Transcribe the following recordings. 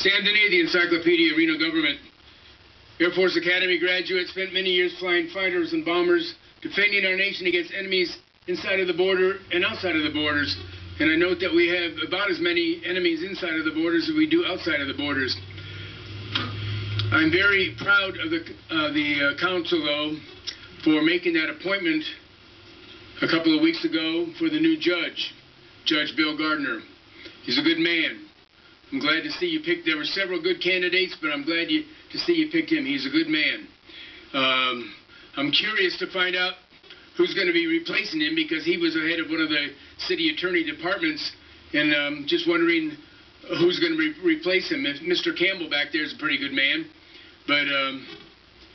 Sam Dehne, the Encyclopedia of Reno Government. Air Force Academy graduate, spent many years flying fighters and bombers, defending our nation against enemies inside of the border and outside of the borders. And I note that we have about as many enemies inside of the borders as we do outside of the borders. I'm very proud of the council, though, for making that appointment a couple of weeks ago for the new judge, Judge Bill Gardner. He's a good man. I'm glad to see you picked. There were several good candidates, but I'm glad to see you picked him. He's a good man. I'm curious to find out who's going to be replacing him, because he was the head of one of the city attorney departments, and just wondering who's going to replace him. Mr. Campbell back there is a pretty good man, but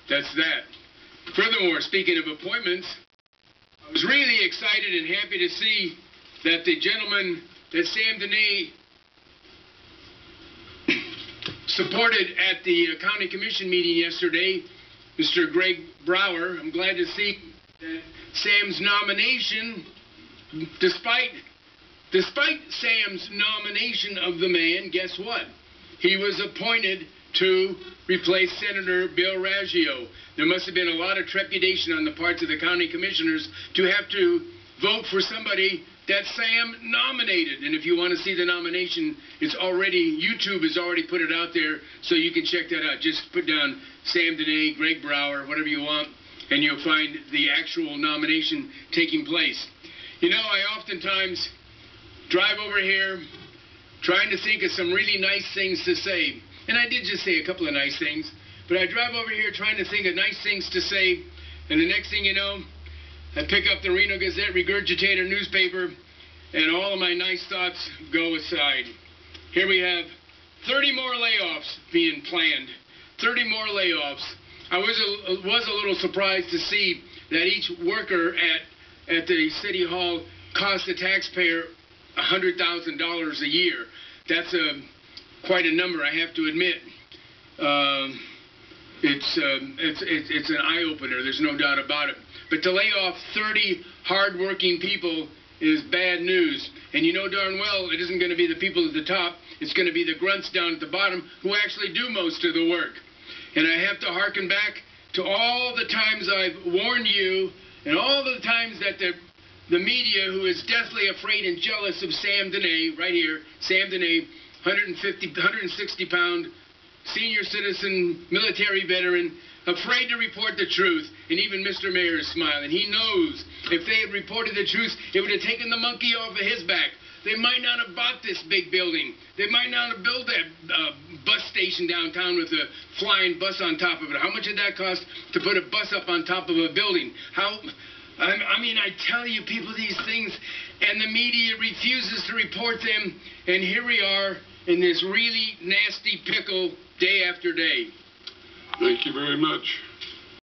that's that. Furthermore, speaking of appointments, I was really excited and happy to see that the gentleman that Sam Dehne supported at the county commission meeting yesterday, Mr. Greg Brower, I'm glad to see that Sam's nomination, despite Sam's nomination of the man, guess what? He was appointed to replace Senator Bill Raggio. There must have been a lot of trepidation on the parts of the county commissioners to have to vote for somebody that Sam nominated. And if you want to see the nomination, it's already, YouTube has already put it out there, so you can check that out. Just put down Sam Dehne, Greg Brower, whatever you want, and you'll find the actual nomination taking place. You know, I oftentimes drive over here trying to think of some really nice things to say. And I did just say a couple of nice things, but I drive over here trying to think of nice things to say, and the next thing you know, I pick up the Reno Gazette Regurgitator newspaper, and all of my nice thoughts go aside. Here we have 30 more layoffs being planned. 30 more layoffs. I was a little surprised to see that each worker at the City Hall cost the taxpayer $100,000 a year. That's quite a number, I have to admit. It's an eye-opener, there's no doubt about it. But to lay off 30 hard-working people is bad news. And you know darn well it isn't going to be the people at the top, it's going to be the grunts down at the bottom who actually do most of the work. And I have to hearken back to all the times I've warned you, and all the times that the media, who is deathly afraid and jealous of Sam Dehne, right here, Sam Dehne, 160-pound senior citizen, military veteran, afraid to report the truth. And even Mr. Mayor is smiling. He knows if they had reported the truth, it would have taken the monkey off of his back. They might not have bought this big building. They might not have built that bus station downtown with a flying bus on top of it. How much did that cost to put a bus up on top of a building? I mean, I tell you people these things, and the media refuses to report them, and here we are in this really nasty pickle day after day. Thank you very much.